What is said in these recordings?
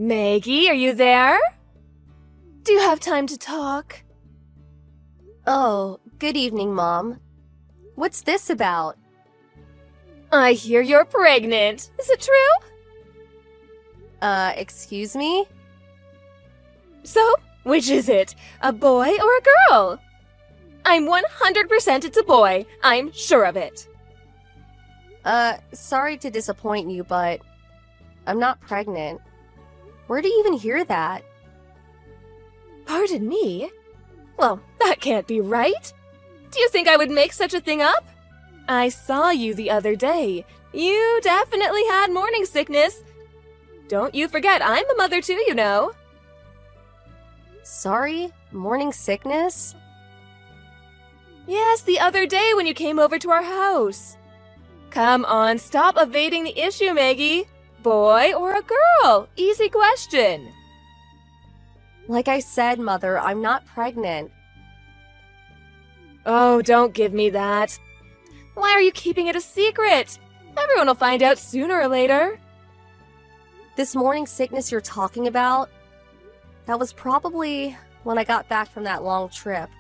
Maggie, are you there? Do you have time to talk? Oh, good evening, Mom. What's this about? I hear you're pregnant. Is it true? Excuse me? So, which is it? A boy or a girl? I'm 100% it's a boy. I'm sure of it. Sorry to disappoint you, but I'm not pregnant. Where do you even hear that? Pardon me? Well, that can't be right. Do you think I would make such a thing up? I saw you the other day. You definitely had morning sickness. Don't you forget, I'm a mother too, you know. Sorry? Morning sickness? Yes, the other day when you came over to our house. Come on, stop evading the issue, Maggie. Boy or a girl? Easy question. Like I said, Mother, I'm not pregnant. Oh, don't give me that. Why are you keeping it a secret? Everyone will find out sooner or later. This morning sickness you're talking about? That was probably when I got back from that long trip.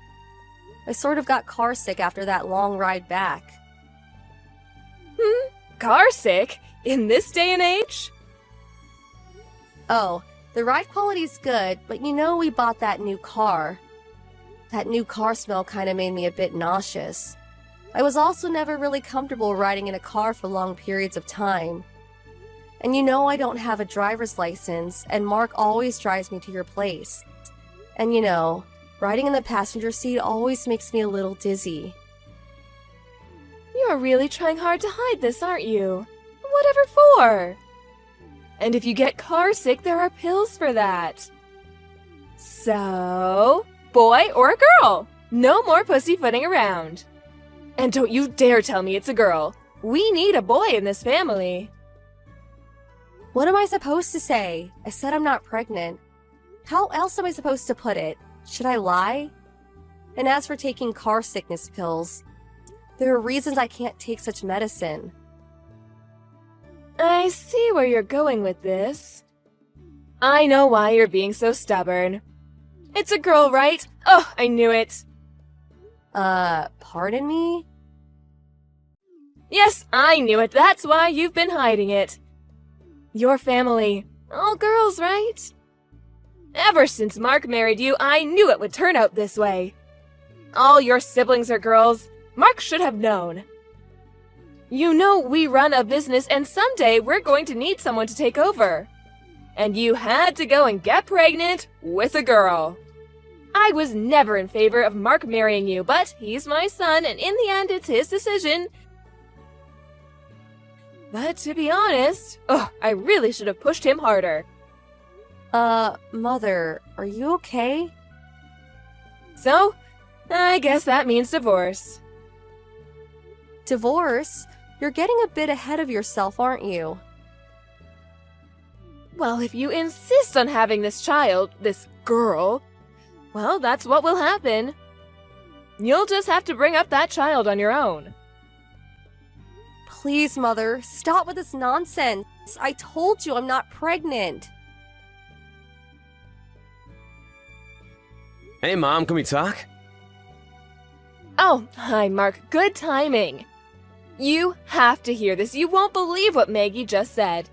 I sort of got car sick after that long ride back. Car sick? In this day and age? Oh, the ride quality's good, but you know we bought that new car. That new car smell kind of made me a bit nauseous. I was also never really comfortable riding in a car for long periods of time. And you know I don't have a driver's license, and Mark always drives me to your place. And you know, riding in the passenger seat always makes me a little dizzy. You're really trying hard to hide this, aren't you? Whatever for? And if you get car sick, there are pills for that. So, boy or a girl? No more pussyfooting around. And don't you dare tell me it's a girl. We need a boy in this family. What am I supposed to say? I said I'm not pregnant. How else am I supposed to put it? Should I lie? And as for taking car sickness pills, there are reasons I can't take such medicine. I see where you're going with this. I know why you're being so stubborn. It's a girl, right? Oh, I knew it. Pardon me? Yes, I knew it. That's why you've been hiding it. Your family, all girls, right? Ever since Mark married you, I knew it would turn out this way. All your siblings are girls. Mark should have known. You know we run a business and someday we're going to need someone to take over. And you had to go and get pregnant with a girl. I was never in favor of Mark marrying you, but he's my son and in the end it's his decision. But to be honest, I really should have pushed him harder. Mother, are you okay? So, I guess that means divorce. Divorce? You're getting a bit ahead of yourself, aren't you? Well, if you insist on having this child, this girl, well, that's what will happen. You'll just have to bring up that child on your own. Please, Mother, stop with this nonsense. I told you I'm not pregnant. Hey, Mom, can we talk? Oh, hi, Mark. Good timing. You have to hear this. You won't believe what Maggie just said.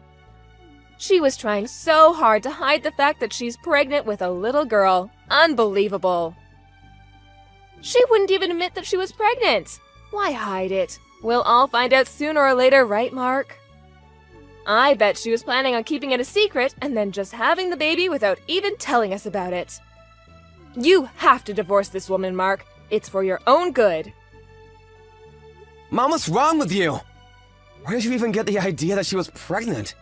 She was trying so hard to hide the fact that she's pregnant with a little girl. Unbelievable. She wouldn't even admit that she was pregnant. Why hide it? We'll all find out sooner or later, right, Mark? I bet she was planning on keeping it a secret and then just having the baby without even telling us about it. You have to divorce this woman, Mark. It's for your own good. Mom, what's wrong with you? Where did you even get the idea that she was pregnant?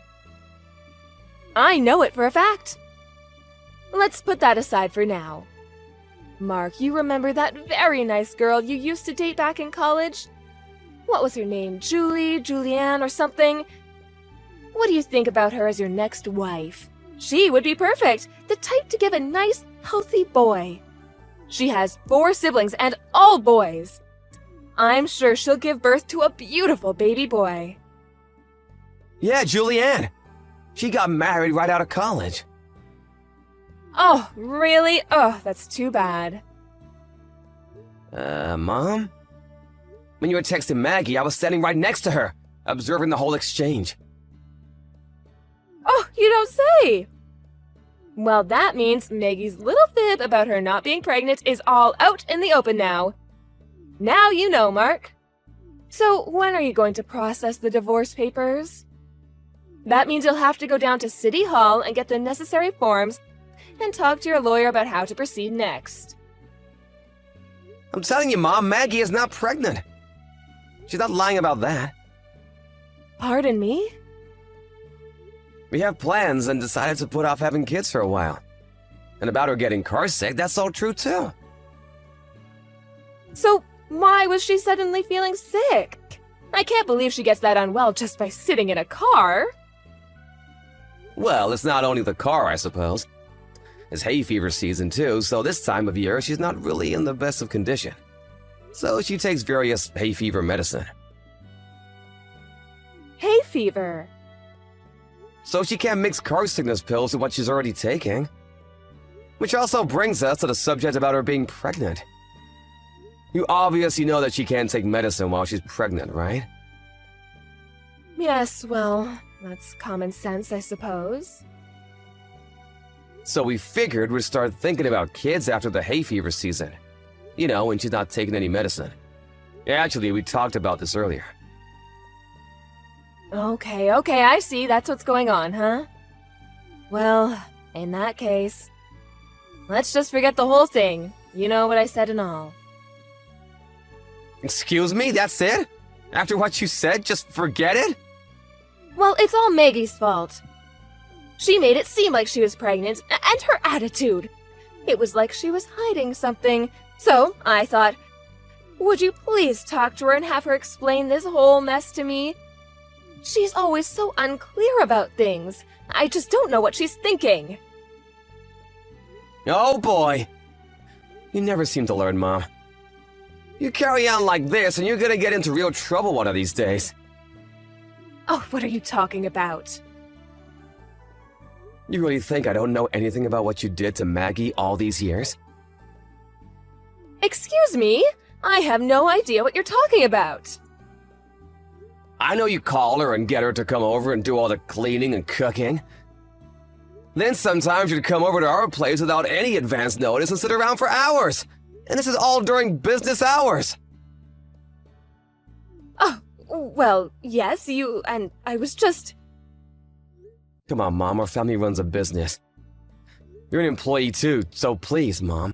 I know it for a fact. Let's put that aside for now. Mark, you remember that very nice girl you used to date back in college? What was her name? Julianne, or something? What do you think about her as your next wife? She would be perfect, the type to give a nice, healthy boy. She has 4 siblings and all boys. I'm sure she'll give birth to a beautiful baby boy. Yeah, Julianne. She got married right out of college. Oh, really? Oh, that's too bad. Mom? When you were texting Maggie, I was standing right next to her, observing the whole exchange. Oh, you don't say! Well, that means Maggie's little fib about her not being pregnant is all out in the open now. Now you know, Mark. So, when are you going to process the divorce papers? That means you'll have to go down to City Hall and get the necessary forms and talk to your lawyer about how to proceed next. I'm telling you, Mom, Maggie is not pregnant. She's not lying about that. Pardon me? We have plans and decided to put off having kids for a while. And about her getting car sick, that's all true too. So, why was she suddenly feeling sick? I can't believe she gets that unwell just by sitting in a car. Well, it's not only the car, I suppose. It's hay fever season too, so this time of year she's not really in the best of condition. So she takes various hay fever medicine. Hay fever. So she can't mix car sickness pills with what she's already taking. Which also brings us to the subject about her being pregnant. You obviously know that she can't take medicine while she's pregnant, right? Yes, well, that's common sense, I suppose. So we figured we'd start thinking about kids after the hay fever season. You know, when she's not taking any medicine. Actually, we talked about this earlier. Okay, I see. That's what's going on, huh? Well, in that case, let's just forget the whole thing. You know what I said and all. Excuse me, that's it? After what you said, just forget it? Well, it's all Maggie's fault. She made it seem like she was pregnant, and her attitude. It was like she was hiding something. So, I thought, would you please talk to her and have her explain this whole mess to me? She's always so unclear about things. I just don't know what she's thinking. Oh boy. You never seem to learn, Mom. You carry on like this and you're gonna get into real trouble one of these days. Oh, what are you talking about? You really think I don't know anything about what you did to Maggie all these years? Excuse me? I have no idea what you're talking about. I know you call her and get her to come over and do all the cleaning and cooking. Then sometimes you'd come over to our place without any advance notice and sit around for hours. And this is all during business hours. Oh, well, yes, and I was just... Come on, Mom, our family runs a business. You're an employee too, so please, Mom,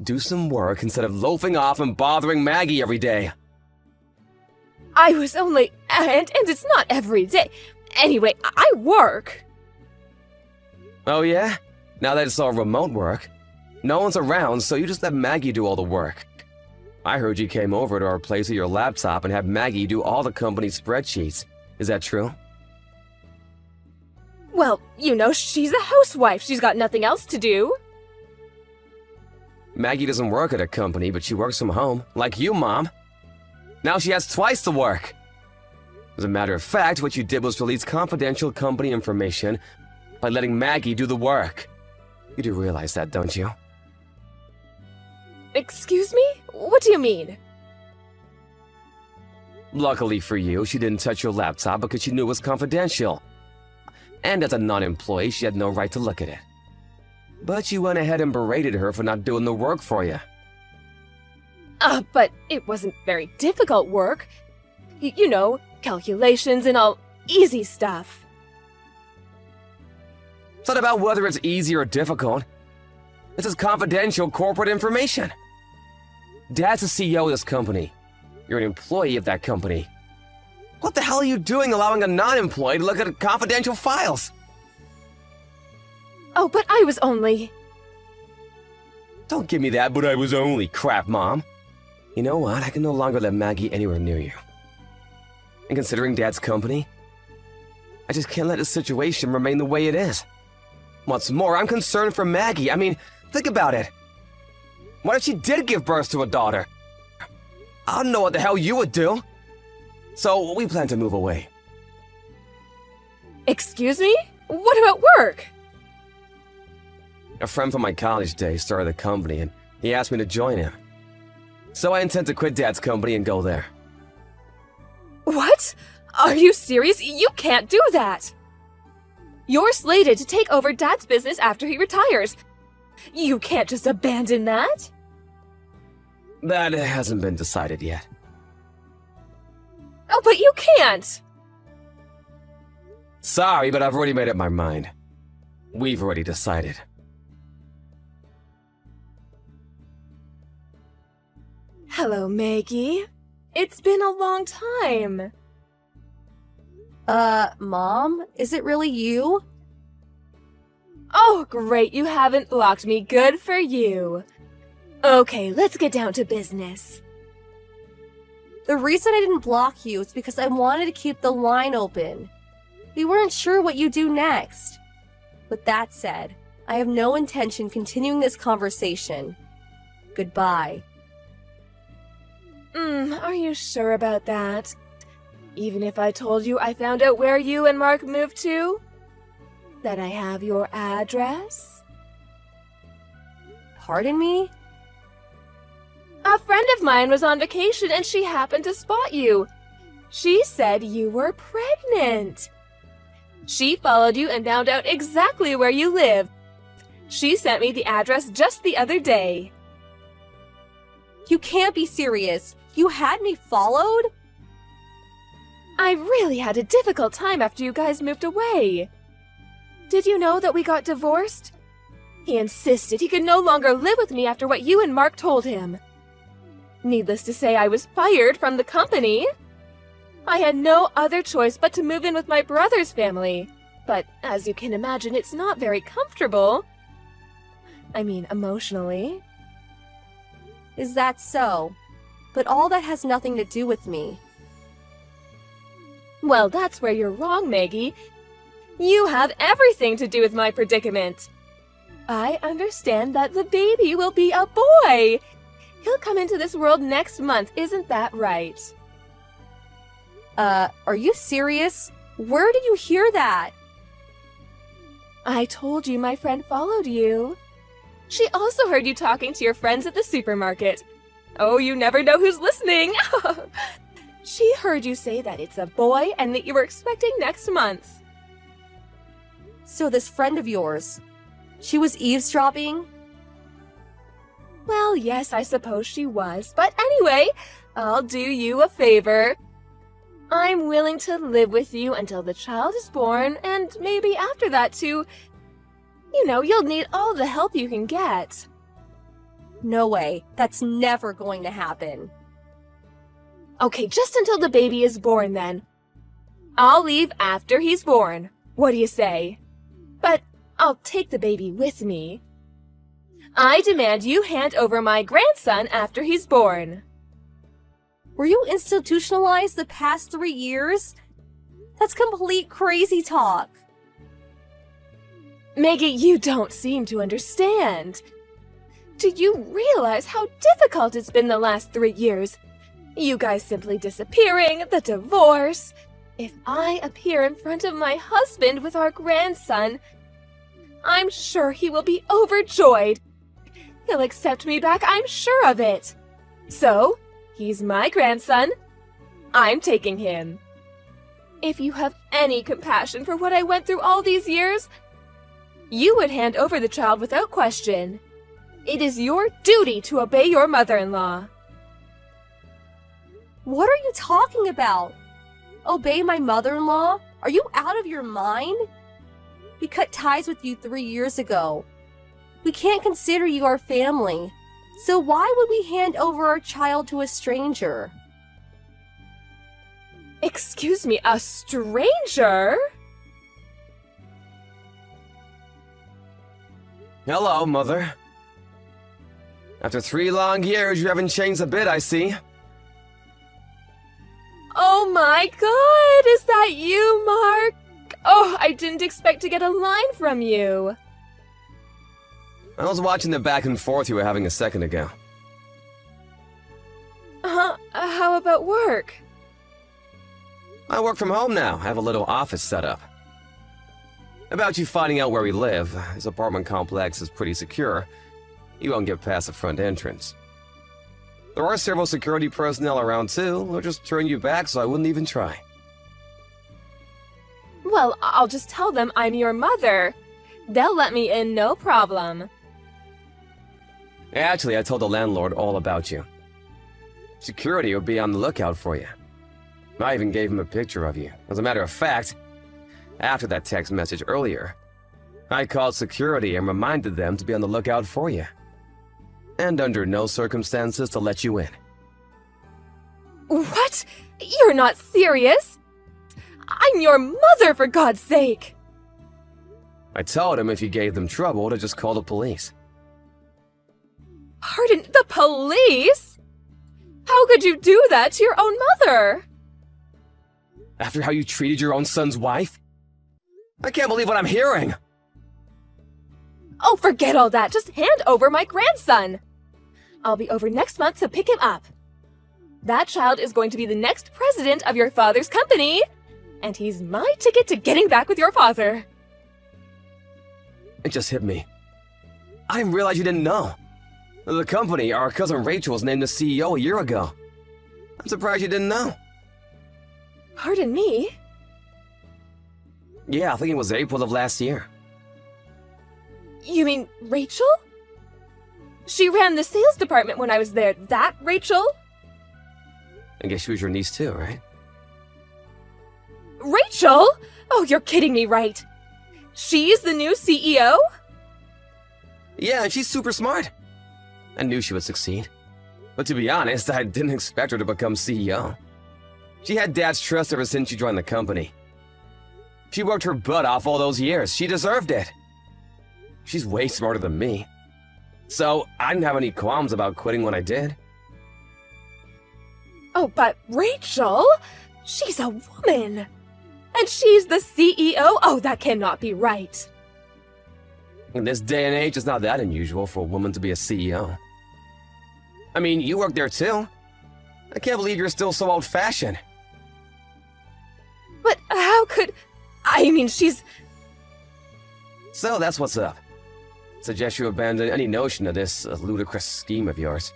do some work instead of loafing off and bothering Maggie every day. I was only... And it's not every day. Anyway, I work. Oh yeah? Now that it's all remote work. No one's around, so you just let Maggie do all the work. I heard you came over to our place with your laptop and had Maggie do all the company spreadsheets. Is that true? Well, you know, she's a housewife. She's got nothing else to do. Maggie doesn't work at a company, but she works from home, like you, Mom. Now she has twice the work. As a matter of fact, what you did was release confidential company information by letting Maggie do the work. You do realize that, don't you? Excuse me? What do you mean? Luckily for you, she didn't touch your laptop because she knew it was confidential. And as a non-employee, she had no right to look at it. But you went ahead and berated her for not doing the work for you. But it wasn't very difficult work. You know, calculations and all easy stuff. It's not about whether it's easy or difficult. This is confidential corporate information. Dad's the CEO of this company. You're an employee of that company. What the hell are you doing allowing a non-employee to look at confidential files? Oh, but I was only... Don't give me that, but I was only crap, Mom. You know what? I can no longer let Maggie anywhere near you. And considering Dad's company, I just can't let the situation remain the way it is. What's more, I'm concerned for Maggie. I mean, think about it. What if she did give birth to a daughter? I don't know what the hell you would do. So we plan to move away. Excuse me? What about work? A friend from my college days started a company and he asked me to join him. So I intend to quit Dad's company and go there. What? Are you serious? You can't do that! You're slated to take over Dad's business after he retires. You can't just abandon that! That hasn't been decided yet. Oh, but you can't! Sorry, but I've already made up my mind. We've already decided. Hello, Maggie. It's been a long time. Mom? Is it really you? Oh, great, you haven't blocked me. Good for you. Okay, let's get down to business. The reason I didn't block you is because I wanted to keep the line open. We weren't sure what you'd do next. With that said, I have no intention continuing this conversation. Goodbye. Are you sure about that? Even if I told you I found out where you and Mark moved to? That I have your address? Pardon me? A friend of mine was on vacation and she happened to spot you. She said you were pregnant. She followed you and found out exactly where you live. She sent me the address just the other day. You can't be serious. You had me followed? I really had a difficult time after you guys moved away. Did you know that we got divorced? He insisted he could no longer live with me after what you and Mark told him. Needless to say, I was fired from the company. I had no other choice but to move in with my brother's family. But as you can imagine, it's not very comfortable. I mean, emotionally. Is that so? But all that has nothing to do with me. Well, that's where you're wrong, Maggie. You have everything to do with my predicament. I understand that the baby will be a boy. He'll come into this world next month, isn't that right? Are you serious? Where did you hear that? I told you my friend followed you. She also heard you talking to your friends at the supermarket. Oh, you never know who's listening. She heard you say that it's a boy and that you were expecting next month. So this friend of yours, she was eavesdropping? Well, yes, I suppose she was. But anyway, I'll do you a favor. I'm willing to live with you until the child is born, and maybe after that too. You know, you'll need all the help you can get. No way. That's never going to happen. Okay, just until the baby is born then. I'll leave after he's born. What do you say? But I'll take the baby with me. I demand you hand over my grandson after he's born. Were you institutionalized the past 3 years? That's complete crazy talk. Maggie, you don't seem to understand. Do you realize how difficult it's been the last 3 years? You guys simply disappearing, the divorce. If I appear in front of my husband with our grandson, I'm sure he will be overjoyed. He'll accept me back, I'm sure of it. So, he's my grandson. I'm taking him. If you have any compassion for what I went through all these years, you would hand over the child without question. It is your duty to obey your mother-in-law. What are you talking about? Obey my mother-in-law? Are you out of your mind? We cut ties with you 3 years ago. We can't consider you our family. So why would we hand over our child to a stranger? Excuse me, a stranger? Hello, Mother. After 3 long years, you haven't changed a bit, I see. Oh my god, is that you, Mark? Oh, I didn't expect to get a line from you. I was watching the back and forth you were having a second ago. How about work? I work from home now. I have a little office set up. About you finding out where we live. His apartment complex is pretty secure. You won't get past the front entrance. There are several security personnel around too. They'll just turn you back, so I wouldn't even try. Well, I'll just tell them I'm your mother. They'll let me in, no problem. Actually, I told the landlord all about you. Security would be on the lookout for you. I even gave him a picture of you. As a matter of fact, after that text message earlier, I called security and reminded them to be on the lookout for you. And under no circumstances to let you in. What? You're not serious? I'm your mother, for God's sake! I told him if you gave them trouble to just call the police. Pardon, the police? How could you do that to your own mother? After how you treated your own son's wife? I can't believe what I'm hearing! Oh, forget all that. Just hand over my grandson. I'll be over next month to pick him up. That child is going to be the next president of your father's company, and he's my ticket to getting back with your father. It just hit me. I didn't realize you didn't know. The company, our cousin Rachel, was named the CEO a year ago. I'm surprised you didn't know. Pardon me? Yeah, I think it was April of last year. You mean Rachel? She ran the sales department when I was there. That Rachel? I guess she was your niece too, right? Rachel? Oh, you're kidding me, right? She's the new CEO? Yeah, and she's super smart. I knew she would succeed. But to be honest, I didn't expect her to become CEO. She had Dad's trust ever since she joined the company. She worked her butt off all those years. She deserved it. She's way smarter than me. So I didn't have any qualms about quitting when I did. Oh, but Rachel? She's a woman. And she's the CEO? Oh, that cannot be right. In this day and age, it's not that unusual for a woman to be a CEO. I mean, you work there too. I can't believe you're still so old-fashioned. But how could... I mean, she's... So that's what's up. Suggest you abandon any notion of this ludicrous scheme of yours.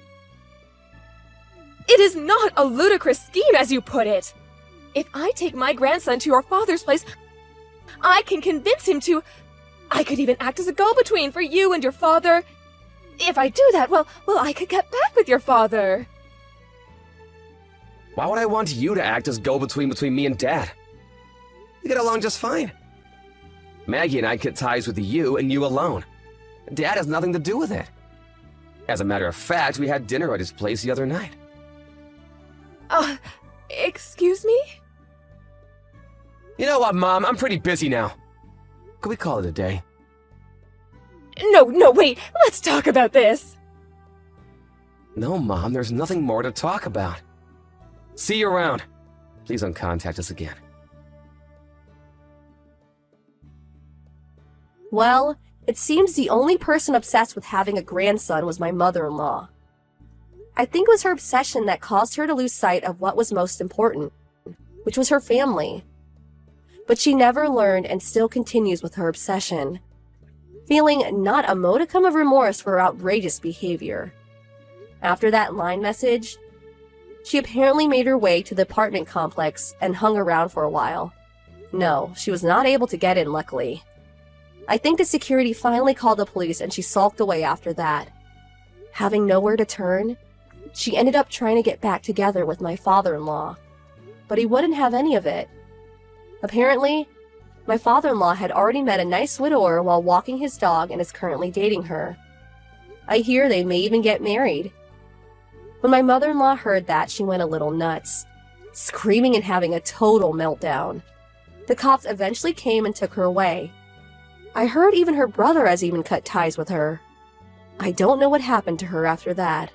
It is not a ludicrous scheme, as you put it. If I take my grandson to your father's place, I can convince him to... I could even act as a go-between for you and your father. If I do that, well, I could get back with your father. Why would I want you to act as go-between between me and Dad? We get along just fine. Maggie and I cut ties with you and you alone. Dad has nothing to do with it. As a matter of fact, we had dinner at his place the other night. Excuse me? You know what, Mom? I'm pretty busy now. Could we call it a day? No, wait. Let's talk about this. No, Mom, there's nothing more to talk about. See you around. Please don't contact us again. Well, it seems the only person obsessed with having a grandson was my mother-in-law. I think it was her obsession that caused her to lose sight of what was most important, which was her family. But she never learned and still continues with her obsession, feeling not a modicum of remorse for her outrageous behavior. After that line message, she apparently made her way to the apartment complex and hung around for a while. No, she was not able to get in, luckily. I think the security finally called the police and she sulked away after that. Having nowhere to turn, she ended up trying to get back together with my father-in-law, but he wouldn't have any of it. Apparently, my father-in-law had already met a nice widower while walking his dog and is currently dating her. I hear they may even get married. When my mother-in-law heard that, she went a little nuts, screaming and having a total meltdown. The cops eventually came and took her away. I heard even her brother has even cut ties with her. I don't know what happened to her after that.